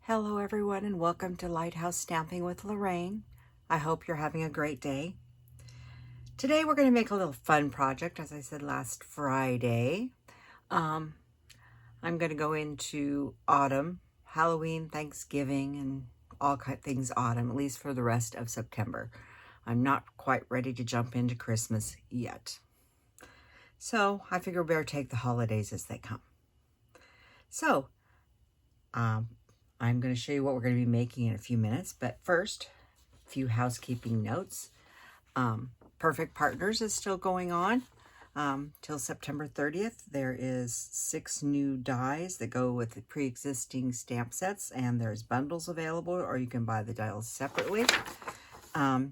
Hello everyone and welcome to Lighthouse Stamping with Lorraine. I hope you're having a great day. Today we're going to make a little fun project, as I said last Friday. I'm going to go into autumn, Halloween, Thanksgiving, and all kind of things autumn, at least for the rest of September. I'm not quite ready to jump into Christmas yet. So I figure we better take the holidays as they come. So, I'm going to show you what we're going to be making in a few minutes, but first, a few housekeeping notes. Perfect Partners is still going on till September 30th. There is 6 new dies that go with the pre-existing stamp sets, and there's bundles available, or you can buy the dies separately.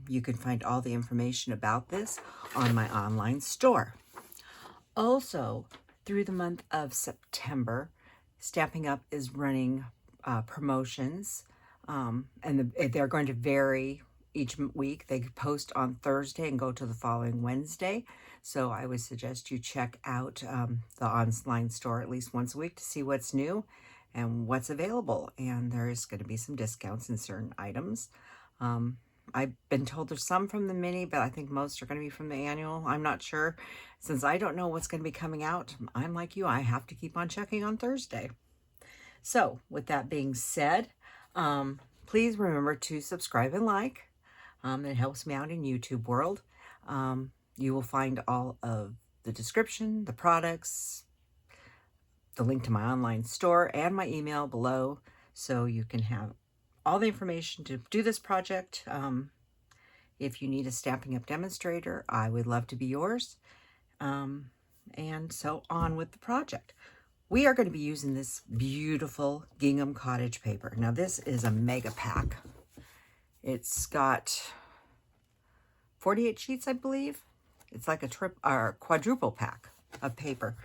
You can find all the information about this on my online store. Also, through the month of September, Stampin' Up! Is running promotions, and they're going to vary each week. They post on Thursday and go to the following Wednesday. So I would suggest you check out the online store at least once a week to see what's new and what's available. And there's going to be some discounts in certain items. I've been told there's some from the mini, but I think most are going to be from the annual. I'm not sure. Since I don't know what's going to be coming out, I'm like you, I have to keep on checking on Thursday. So with that being said, please remember to subscribe and like. It helps me out in YouTube world. You will find all of the description, the products, the link to my online store, and my email below, so you can have all the information to do this project. If you need a Stampin' Up! Demonstrator, I would love to be yours. And so on with the project. We are going to be using this beautiful Gingham Cottage paper. Now this is a mega pack. It's got 48 sheets, I believe. It's like a quadruple pack of paper.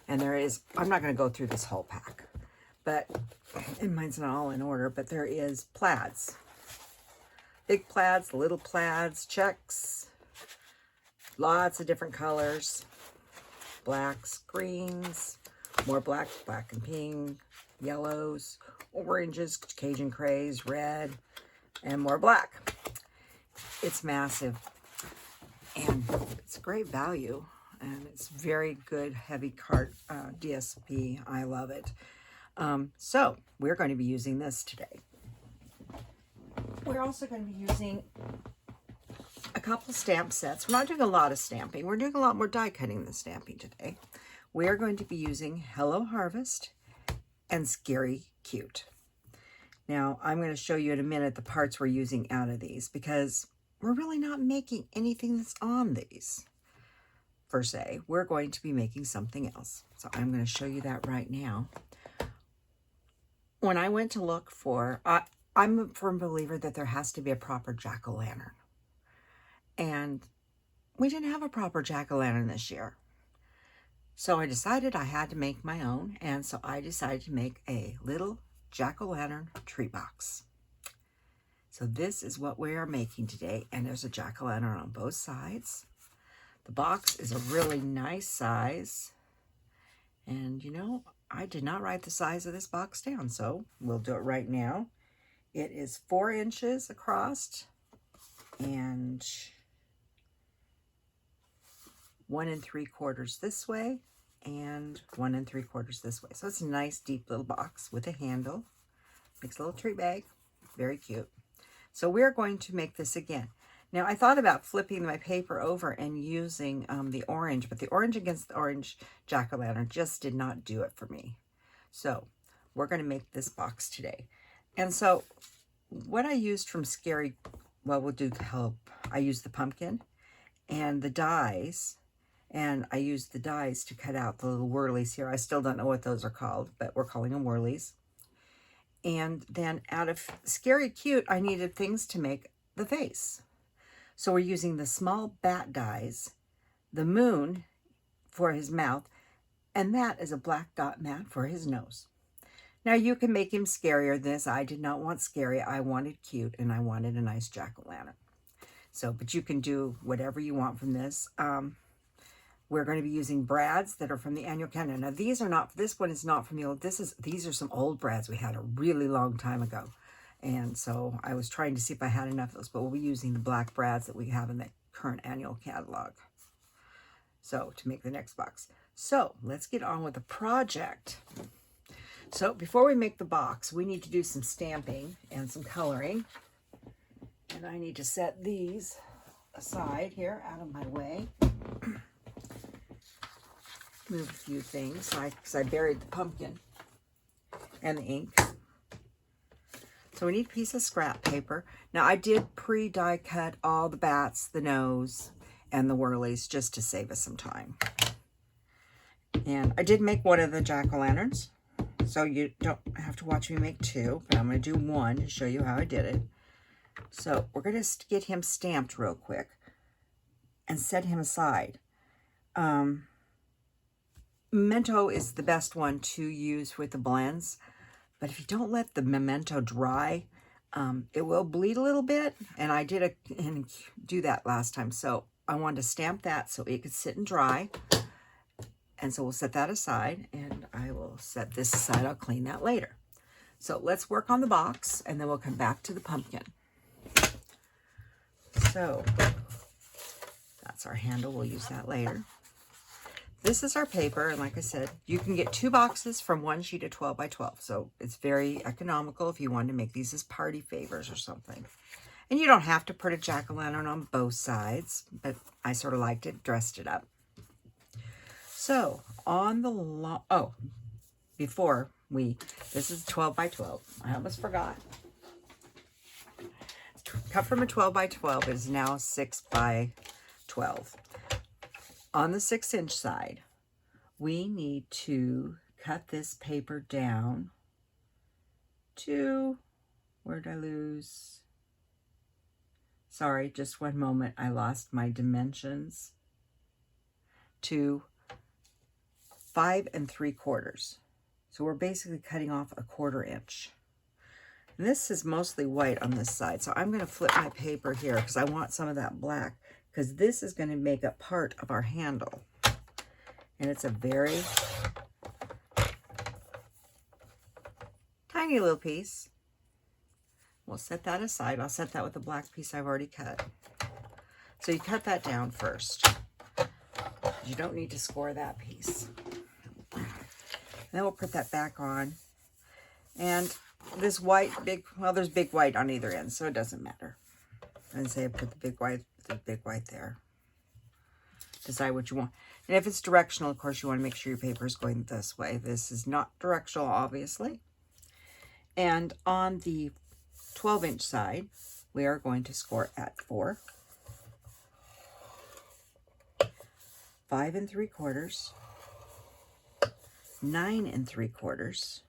And there is, I'm not going to go through this whole pack, but, and mine's not all in order, but there is plaids. Big plaids, little plaids, checks, lots of different colors, blacks, greens, more black, black and pink, yellows, oranges, Cajun craze, red, and more black. It's massive, and it's a great value, and it's very good, heavy card DSP. I love it. So we're going to be using this today. We're also going to be using a couple stamp sets. We're not doing a lot of stamping. We're doing a lot more die cutting than stamping today. We are going to be using Hello Harvest and Scary Cute. Now, I'm going to show you in a minute the parts we're using out of these, because we're really not making anything that's on these, per se. We're going to be making something else. So I'm going to show you that right now. When I went to look for, I'm a firm believer that there has to be a proper jack-o'-lantern. And we didn't have a proper jack-o'-lantern this year. So I decided I had to make my own, and so I decided to make a little jack-o'-lantern treat box. So this is what we are making today, and there's a jack-o'-lantern on both sides. The box is a really nice size, and you know, I did not write the size of this box down, so we'll do it right now. It is 4 inches across and 1 3/4 this way and 1 3/4 this way. So it's a nice deep little box with a handle. Makes a little treat bag. Very cute. So we're going to make this again. Now I thought about flipping my paper over and using the orange, but the orange against the orange jack-o'-lantern just did not do it for me. So we're going to make this box today. And so what I used from Scary, well, we'll do help. I used the pumpkin and the dies. And I used the dies to cut out the little whirlies here. I still don't know what those are called, but we're calling them whirlies. And then out of Scary Cute, I needed things to make the face. So we're using the small bat dies, the moon for his mouth, and that is a black dot mat for his nose. Now you can make him scarier than this. I did not want scary. I wanted cute, and I wanted a nice jack-o'-lantern. So, but you can do whatever you want from this. we're going to be using brads that are from the annual calendar. Now these are not, this one is not from the old, these are some old brads we had a really long time ago. And so I was trying to see if I had enough of those, but we'll be using the black brads that we have in the current annual catalog. So to make the next box. So let's get on with the project. So before we make the box, we need to do some stamping and some coloring. And I need to set these aside here out of my way. Move a few things because I buried the pumpkin and the ink. So we need a piece of scrap paper. Now I did pre-die cut all the bats, the nose, and the whirlies just to save us some time. And I did make one of the jack-o'-lanterns, so you don't have to watch me make two, but I'm going to do one to show you how I did it. So we're going to get him stamped real quick and set him aside. Memento is the best one to use with the blends, but if you don't let the Memento dry, it will bleed a little bit, and I did do that last time. So I wanted to stamp that so it could sit and dry. And so we'll set that aside, and I will set this aside. I'll clean that later. So let's work on the box, and then we'll come back to the pumpkin. So that's our handle. We'll use that later. This is our paper, and like I said, you can get 2 boxes from one sheet of 12 by 12. So it's very economical if you wanted to make these as party favors or something. And you don't have to put a jack-o'-lantern on both sides, but I sort of liked it, dressed it up. So on the this is 12 by 12. I almost forgot. Cut from a 12 by 12 is now 6 by 12. On the 6-inch side, we need to cut this paper down to, where did I lose? Sorry, just one moment. I lost my dimensions. To 5 3/4. So we're basically cutting off a 1/4 inch. And this is mostly white on this side, so I'm going to flip my paper here because I want some of that black, because this is going to make up part of our handle. And it's a very tiny little piece. We'll set that aside. I'll set that with the black piece I've already cut. So you cut that down first. You don't need to score that piece. Then we'll put that back on. And this white, there's big white on either end, so it doesn't matter. And say I put the big white there. Decide what you want. And if it's directional, of course, you want to make sure your paper is going this way. This is not directional, obviously. And on the 12-inch side, we are going to score at 4, 5 3/4, 9 3/4,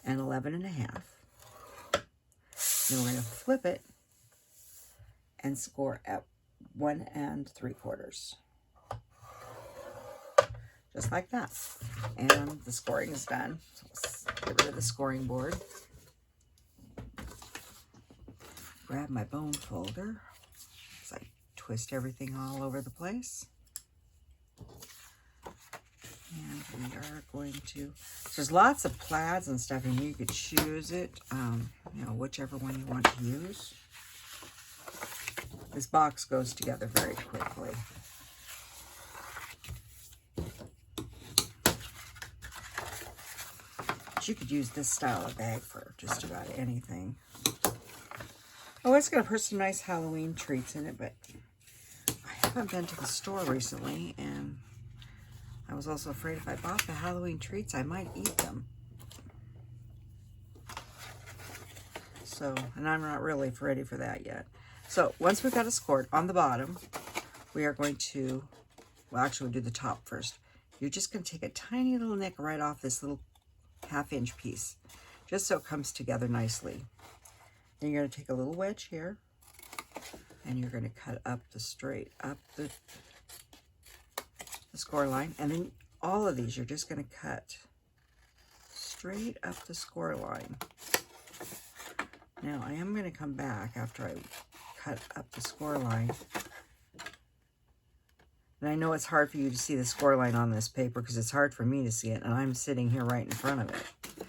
and 11 1/2. Then we're going to flip it and score at 1 3/4. Just like that. And the scoring is done. So let's get rid of the scoring board. Grab my bone folder as I twist everything all over the place. And we are going to, there's lots of plaids and stuff, and you could choose it, whichever one you want to use. This box goes together very quickly. But you could use this style of bag for just about anything. Oh, it's going to put some nice Halloween treats in it, but I haven't been to the store recently, and I was also afraid if I bought the Halloween treats, I might eat them. So, and I'm not really ready for that yet. So, once we've got it scored on the bottom, we are going to, well, actually, we'll do the top first. You're just going to take a tiny little nick right off this little 1/2-inch piece, just so it comes together nicely. Then you're going to take a little wedge here, and you're going to cut up straight up the score line, and then all of these you're just going to cut straight up the score line. Now I am going to come back after I cut up the score line And I know it's hard for you to see the score line on this paper because it's hard for me to see it, and I'm sitting here right in front of it.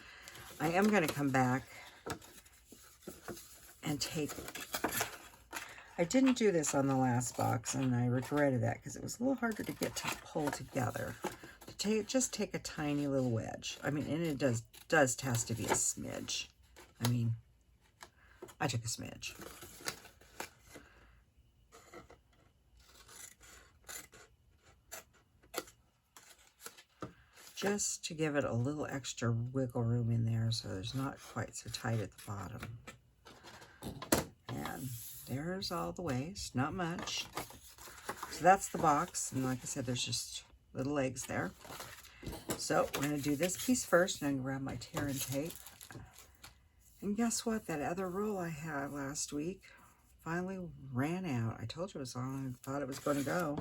I am going to come back and take... I didn't do this on the last box, and I regretted that because it was a little harder to get to pull together. Just take a tiny little wedge. I mean, and it does has to be a smidge. I mean, I took a smidge. Just to give it a little extra wiggle room in there so there's not quite so tight at the bottom. And there's all the ways, not much. So that's the box, and like I said, there's just little legs there. So we're going to do this piece first, and I'm going to grab my tear and tape. And guess what? That other roll I had last week finally ran out. I told you it was on. I thought it was going to go.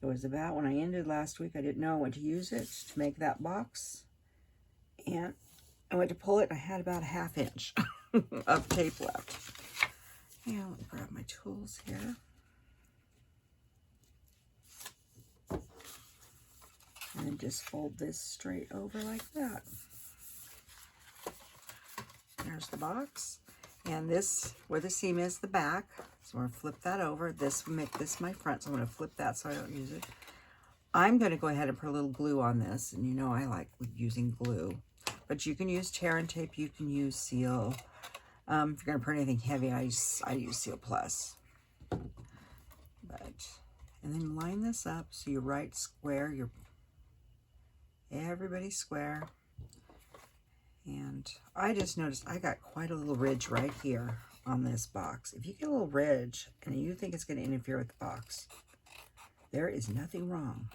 It was about when I ended last week. I didn't know when to use it to make that box. And I went to pull it, and I had about a 1/2 inch of tape left. And let me grab my tools here. And then just fold this straight over like that. There's the box. And this, where the seam is, the back. So we're going to flip that over. This will make this my front, so I'm going to flip that so I don't use it. I'm going to go ahead and put a little glue on this. And you know I like using glue. But you can use tear and tape. You can use seal. If you're going to print anything heavy, I use Seal Plus. And then line this up so you're right square. Everybody's square. And I just noticed I got quite a little ridge right here on this box. If you get a little ridge and you think it's going to interfere with the box, there is nothing wrong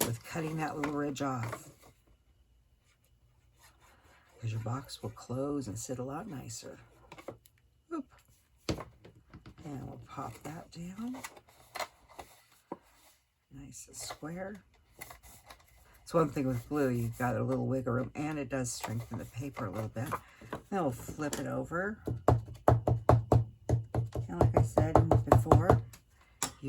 with cutting that little ridge off, because your box will close and sit a lot nicer. Oop. And we'll pop that down. Nice and square. It's one thing with glue, you've got a little wiggle room, and it does strengthen the paper a little bit. Then we'll flip it over. And like I said before, you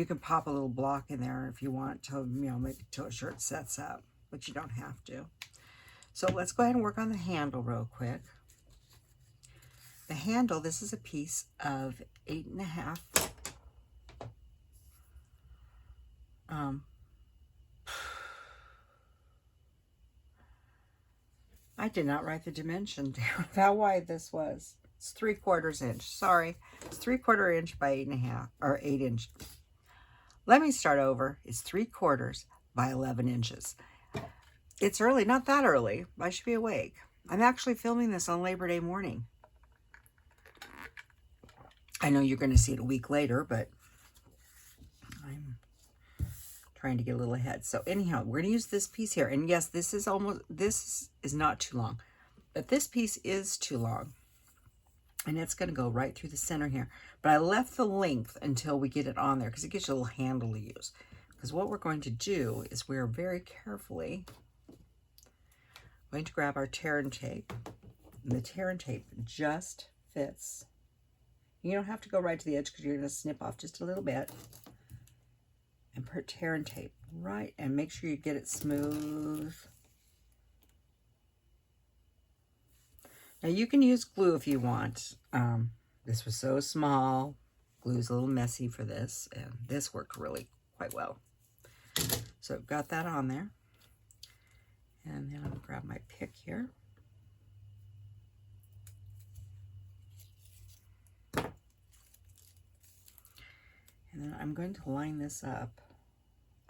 can pop a little block in there if you want to, make till a shirt sets up, but you don't have to. So let's go ahead and work on the handle real quick. The handle, this is a piece of 8.5. I did not write the dimension down of how wide this was. It's 3/4 inch. Sorry, it's 3/4 inch by 8.5 or 8 inch. Let me start over. It's 3/4 by 11 inches. It's early, not that early. I should be awake. I'm actually filming this on Labor Day morning. I know you're going to see it a week later, but I'm trying to get a little ahead. So anyhow, we're going to use this piece here. And yes, this is not too long, but this piece is too long. And it's going to go right through the center here. But I left the length until we get it on there because it gives you a little handle to use. Because what we're going to do is we're very carefully going to grab our tear and tape. And the tear and tape just fits. You don't have to go right to the edge because you're going to snip off just a little bit. And put tear and tape right, and make sure you get it smooth. Now you can use glue if you want. This was so small. Glue's a little messy for this, and this worked really quite well. So I've got that on there. And then I'll grab my pick here. And then I'm going to line this up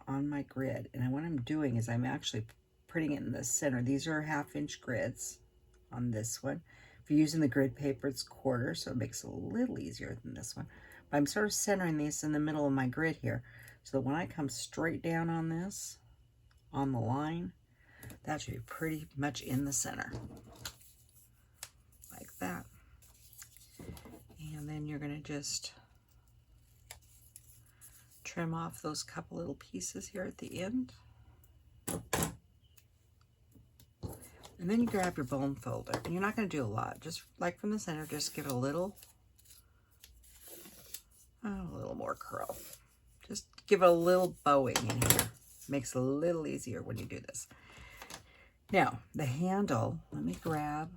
on my grid. And what I'm doing is I'm actually putting it in the center. These are 1/2 inch grids on this one. If you're using the grid paper, it's 1/4, so it makes it a little easier than this one. But I'm sort of centering these in the middle of my grid here, so that when I come straight down on this, on the line, that should be pretty much in the center. Like that. And then you're going to just trim off those couple little pieces here at the end. And then you grab your bone folder. And you're not going to do a lot. Just like from the center, just give it a little Oh, a little more curl. Just give it a little bowing in here. Makes it a little easier when you do this. Now, the handle, let me grab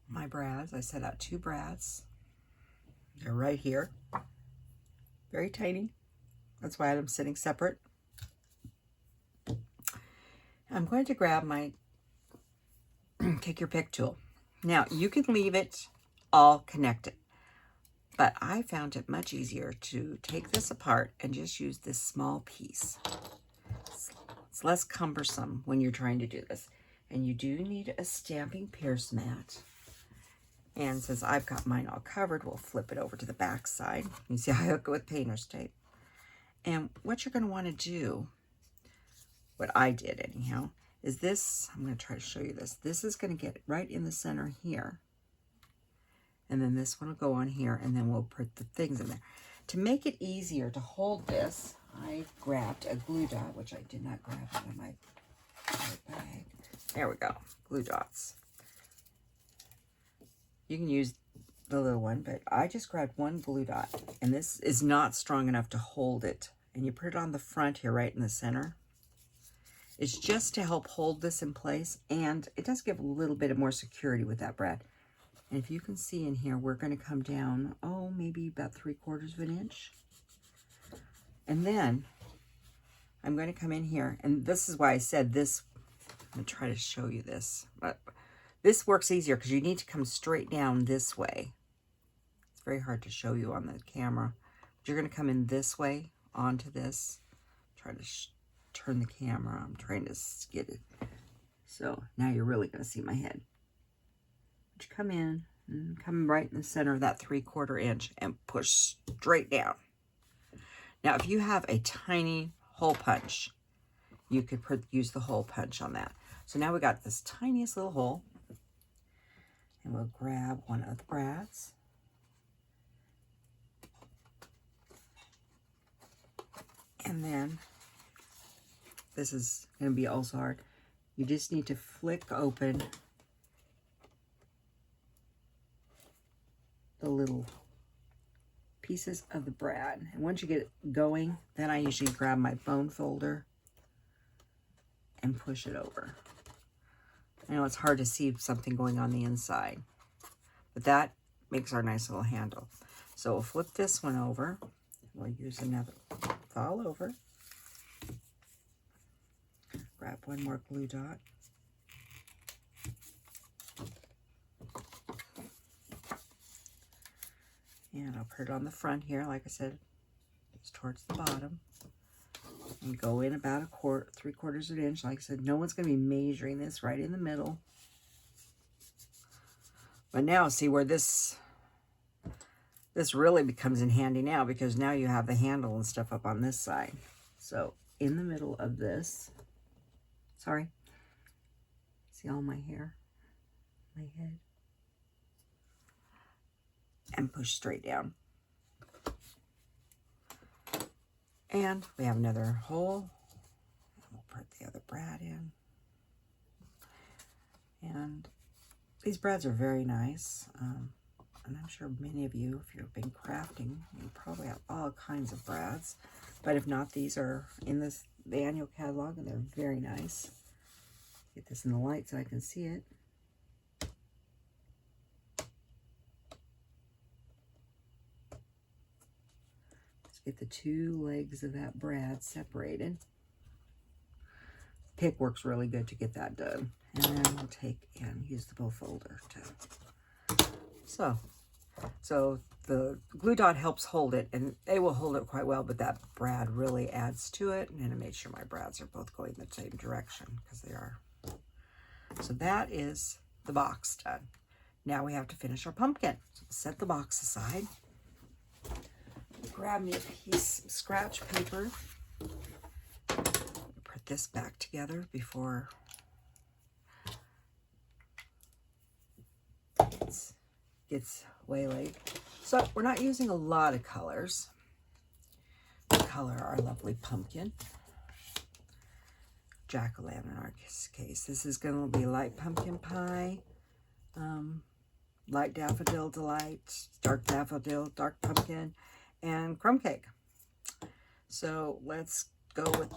my brads. I set out 2 brads. They're right here. Very tiny. That's why I'm sitting separate. I'm going to grab my take your pick tool. Now, you can leave it all connected, but I found it much easier to take this apart and just use this small piece. It's less cumbersome when you're trying to do this. And you do need a Stampin Pierce Mat. And since I've got mine all covered, we'll flip it over to the back side. You see I hook it with painter's tape. And what you're going to want to do, what I did anyhow, is this. I'm going to try to show you this. This is going to get right in the center here. And then this one will go on here, and then we'll put the things in there. To make it easier to hold this, I grabbed a glue dot, which I did not grab out of my bag. There we go, glue dots. You can use the little one, but I just grabbed one glue dot, and this is not strong enough to hold it. And you put it on the front here, right in the center. It's just to help hold this in place, and it does give a little bit of more security with that brad. And if you can see in here, we're going to come down, oh, maybe about 3/4 of an inch. And then I'm going to come in here, and this is why I said this. I'm going to try to show you this. But this works easier because you need to come straight down this way. It's very hard to show you on the camera. But you're going to come in this way onto this. Try to turn the camera. I'm trying to get it. So now you're really going to see my head. But you come in and come right in the center of that 3/4 inch and push straight down. Now, if you have a tiny hole punch, you could use the hole punch on that. So now we got this tiniest little hole, and we'll grab one of the brads. And then this is going to be also hard. You just need to flick open the little pieces of the brad. And once you get it going, then I usually grab my bone folder and push it over. I know it's hard to see something going on the inside, but that makes our nice little handle. So we'll flip this one over. We'll use another, it's all over. Grab one more glue dot. And I'll put it on the front here, like I said, it's towards the bottom. And go in about 3/4 of an inch. Like I said, no one's going to be measuring this, right in the middle. But now, see where this really becomes in handy now, because now you have the handle and stuff up on this side. So in the middle of this, sorry, see all my hair, my head, and push straight down. And we have another hole. We'll put the other brad in. And these brads are very nice. And I'm sure many of you, if you've been crafting, you probably have all kinds of brads. But if not, these are in the annual catalog, and they're very nice. Get this in the light so I can see it. Get the 2 legs of that brad separated. Pick works really good to get that done. And then we'll take and use the bow folder to. So the glue dot helps hold it, and they will hold it quite well, but that brad really adds to it. And I made sure my brads are both going the same direction, because they are. So that is the box done. Now we have to finish our pumpkin. So set the box aside. Grab me a piece of scratch paper. Put this back together before it gets way late. So we're not using a lot of colors. We color our lovely pumpkin. Jack-o'-lantern in our case. This is going to be light pumpkin pie. Light Daffodil Delight, Dark Daffodil, Dark Pumpkin, and Crumb Cake. So let's go with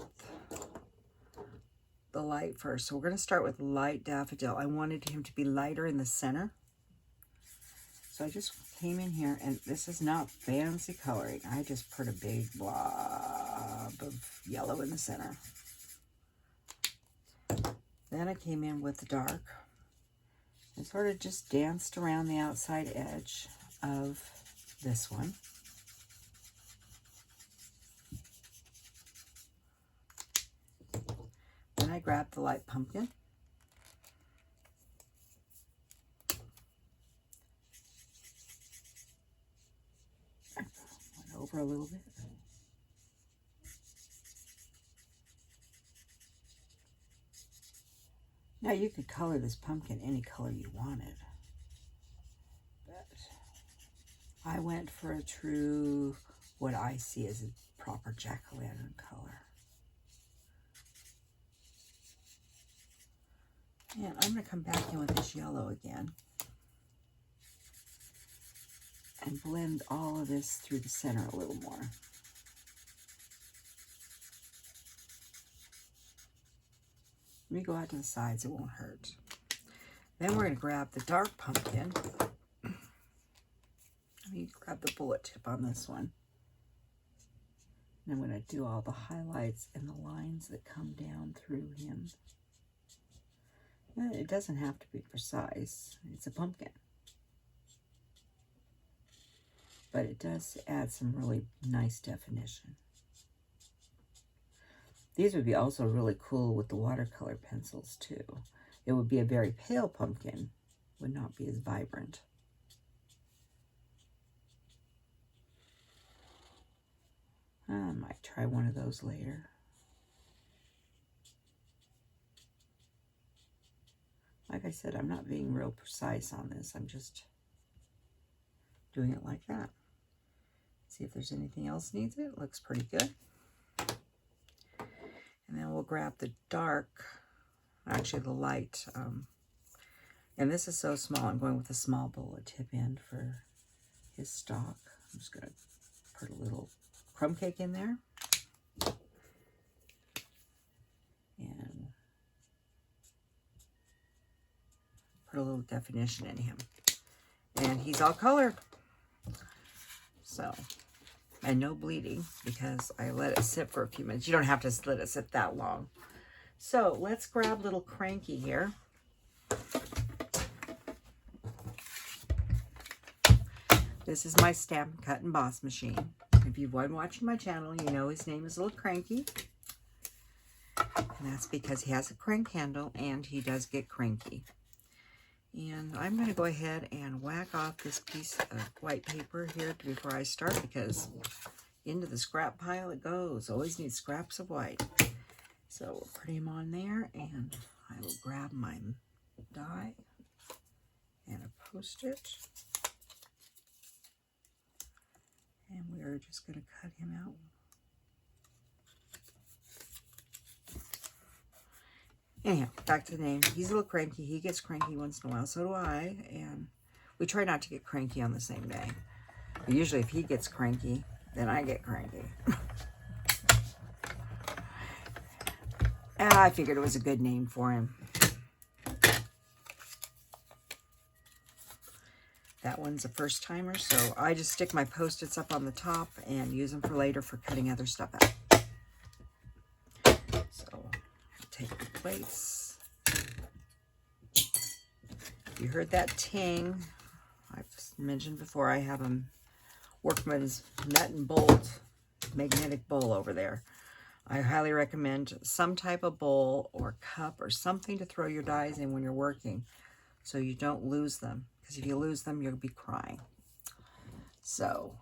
the light first. So we're going to start with Light Daffodil. I wanted him to be lighter in the center. So I just came in here, and this is not fancy coloring. I just put a big blob of yellow in the center. Then I came in with the dark and sort of just danced around the outside edge of this one. Then I grabbed the light pumpkin. Went over a little bit. Now you could color this pumpkin any color you wanted, but I went for a true, what I see as a proper jack-o'-lantern color. And I'm going to come back in with this yellow again and blend all of this through the center a little more. Let me go out to the sides, it won't hurt. Then we're going to grab the dark pumpkin. Let me grab the bullet tip on this one. And I'm going to do all the highlights and the lines that come down through him. It doesn't have to be precise. It's a pumpkin. But it does add some really nice definition. These would be also really cool with the watercolor pencils too. It would be a very pale pumpkin, would not be as vibrant. I might try one of those later. Like I said, I'm not being real precise on this. I'm just doing it like that. See if there's anything else needs it. Looks pretty good. And then we'll grab the dark, actually the light. And this is so small. I'm going with a small bullet tip in for his stalk. I'm just going to put a little crumb cake in there. And put a little definition in him. And he's all colored. So, and no bleeding because I let it sit for a few minutes. You don't have to let it sit that long. So let's grab little Cranky here. This is my Stampin' Cut and Boss machine. If you've been watching my channel, you know his name is Little Cranky. And that's because he has a crank handle and he does get cranky. And I'm going to go ahead and whack off this piece of white paper here before I start, because into the scrap pile it goes. Always need scraps of white. So we'll put him on there, and I will grab my die and a Post-it. And we're just going to cut him out. Anyhow, back to the name. He's a little cranky. He gets cranky once in a while. So do I. And we try not to get cranky on the same day. But usually if he gets cranky, then I get cranky. And I figured it was a good name for him. That one's a first timer. So I just stick my Post-its up on the top and use them for later for cutting other stuff out. Take the plates. You heard that ting. I've mentioned before I have a Workman's nut and bolt magnetic bowl over there. I highly recommend some type of bowl or cup or something to throw your dies in when you're working so you don't lose them. Because if you lose them, you'll be crying. So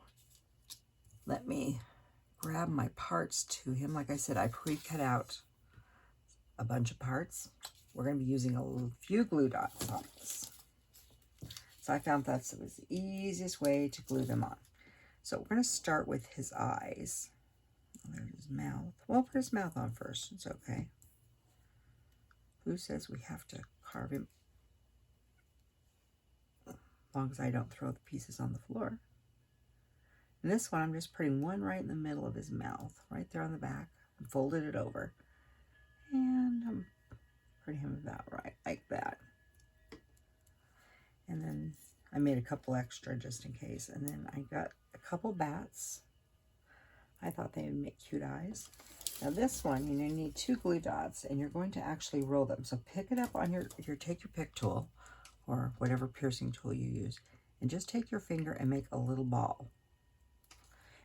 let me grab my parts to him. Like I said, I pre-cut out a bunch of parts. We're going to be using a few glue dots on this. So I found that was the easiest way to glue them on. So we're going to start with his eyes. There's his mouth. Well, put his mouth on first. It's okay. Who says we have to carve him long as I don't throw the pieces on the floor. And this one, I'm just putting one right in the middle of his mouth, right there on the back, and folded it over. And I'm putting him about right, like that. And then I made a couple extra just in case. And then I got a couple bats. I thought they would make cute eyes. Now this one, you need 2 glue dots, and you're going to actually roll them. So pick it up on take your pick tool, or whatever piercing tool you use, and just take your finger and make a little ball.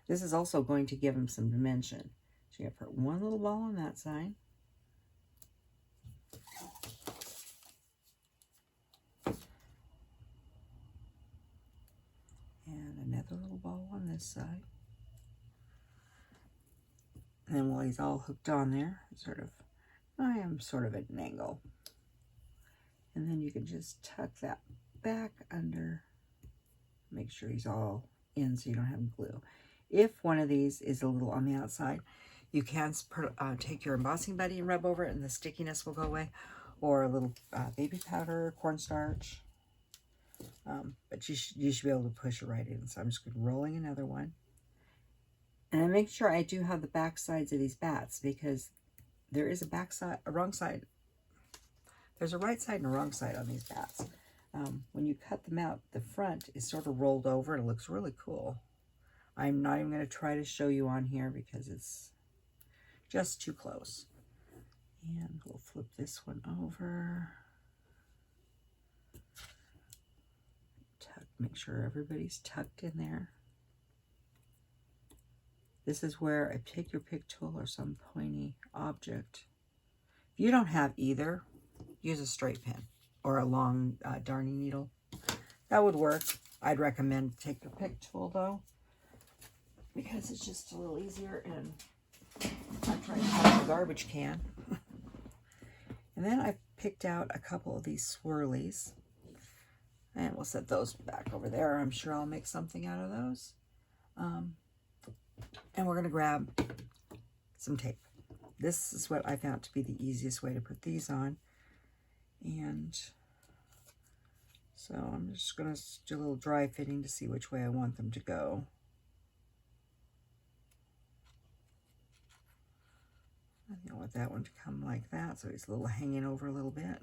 This is also going to give them some dimension. So you're going to put one little ball on that side. And another little ball on this side. And then while he's all hooked on there, I am sort of at an angle. And then you can just tuck that back under, make sure he's all in so you don't have glue. If one of these is a little on the outside, you can take your embossing buddy and rub over it and the stickiness will go away, or a little baby powder, cornstarch. But you should be able to push it right in. So I'm just rolling another one. And I make sure I do have the back sides of these bats, because there is a wrong side. There's a right side and a wrong side on these bats. When you cut them out, the front is sort of rolled over. It looks really cool. I'm not even going to try to show you on here because it's just too close. And we'll flip this one over. Make sure everybody's tucked in there. This is where I take your pick tool or some pointy object. If you don't have either, use a straight pin or a long darning needle. That would work. I'd recommend take your pick tool though, because it's just a little easier, and I'm trying to find the garbage can. And then I picked out a couple of these swirlies, and we'll set those back over there. I'm sure I'll make something out of those. And we're going to grab some tape. This is what I found to be the easiest way to put these on. And so I'm just going to do a little dry fitting to see which way I want them to go. I want that one to come like that, so he's a little hanging over a little bit.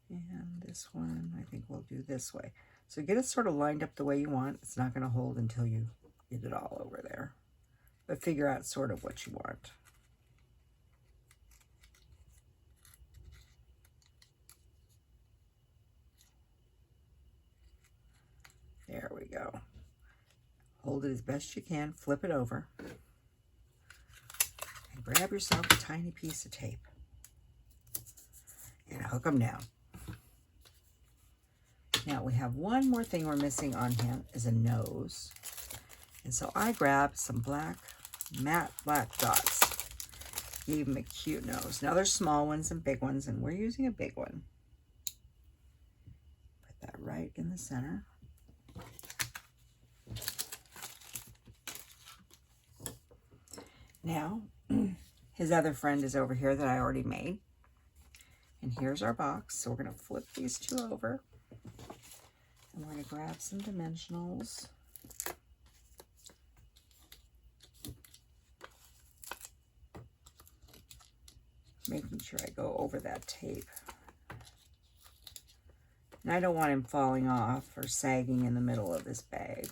And this one, I think we'll do this way. So get it sort of lined up the way you want. It's not going to hold until you get it all over there. But figure out sort of what you want. There we go. Hold it as best you can, flip it over, and grab yourself a tiny piece of tape and hook them down. Now we have one more thing we're missing on him, is a nose. And so I grabbed some matte black dots. Gave him a cute nose. Now there's small ones and big ones, and we're using a big one. Put that right in the center. Now, his other friend is over here that I already made. And here's our box. So we're going to flip these two over. And we're going to grab some dimensionals. Making sure I go over that tape. And I don't want him falling off or sagging in the middle of this bag.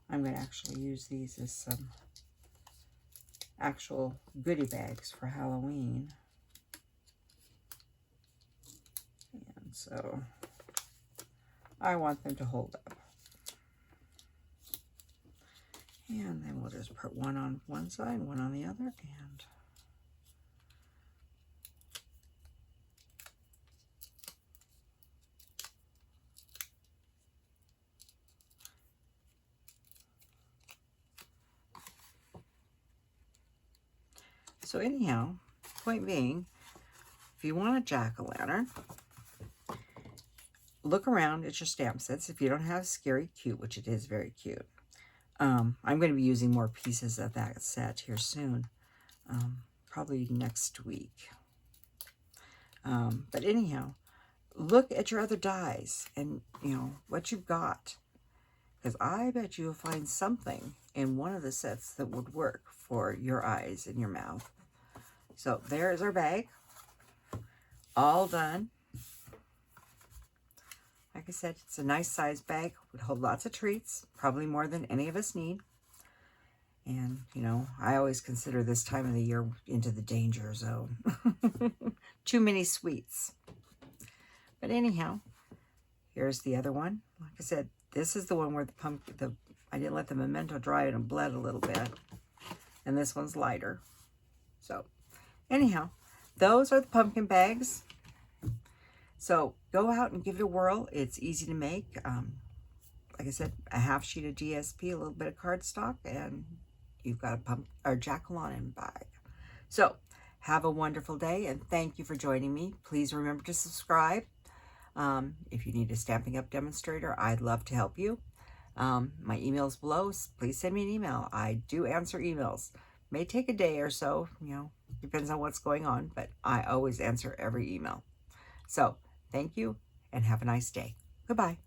I'm going to actually use these as some actual goodie bags for Halloween. And so I want them to hold up. And then we'll just put one on one side, one on the other, and so anyhow, point being, if you want a jack-o'-lantern, look around at your stamp sets. If you don't have Scary Cute, which it is very cute, I'm going to be using more pieces of that set here soon, probably next week. But anyhow, look at your other dies and, you know, what you've got. Because I bet you'll find something in one of the sets that would work for your eyes and your mouth. So there's our bag. All done. Like I said, it's a nice size bag. Would hold lots of treats. Probably more than any of us need. And, you know, I always consider this time of the year into the danger zone. Too many sweets. But anyhow, here's the other one. Like I said, this is the one where I didn't let the memento dry and it bled a little bit. And this one's lighter. So, anyhow, those are the pumpkin bags. So, go out and give it a whirl. It's easy to make. Like I said, a half sheet of DSP, a little bit of cardstock, and you've got a jack-o'-lantern bag. So, have a wonderful day, and thank you for joining me. Please remember to subscribe. If you need a Stampin' Up! Demonstrator, I'd love to help you. My email's below. Please send me an email. I do answer emails. May take a day or so, you know, depends on what's going on, but I always answer every email. So, thank you, and have a nice day. Goodbye.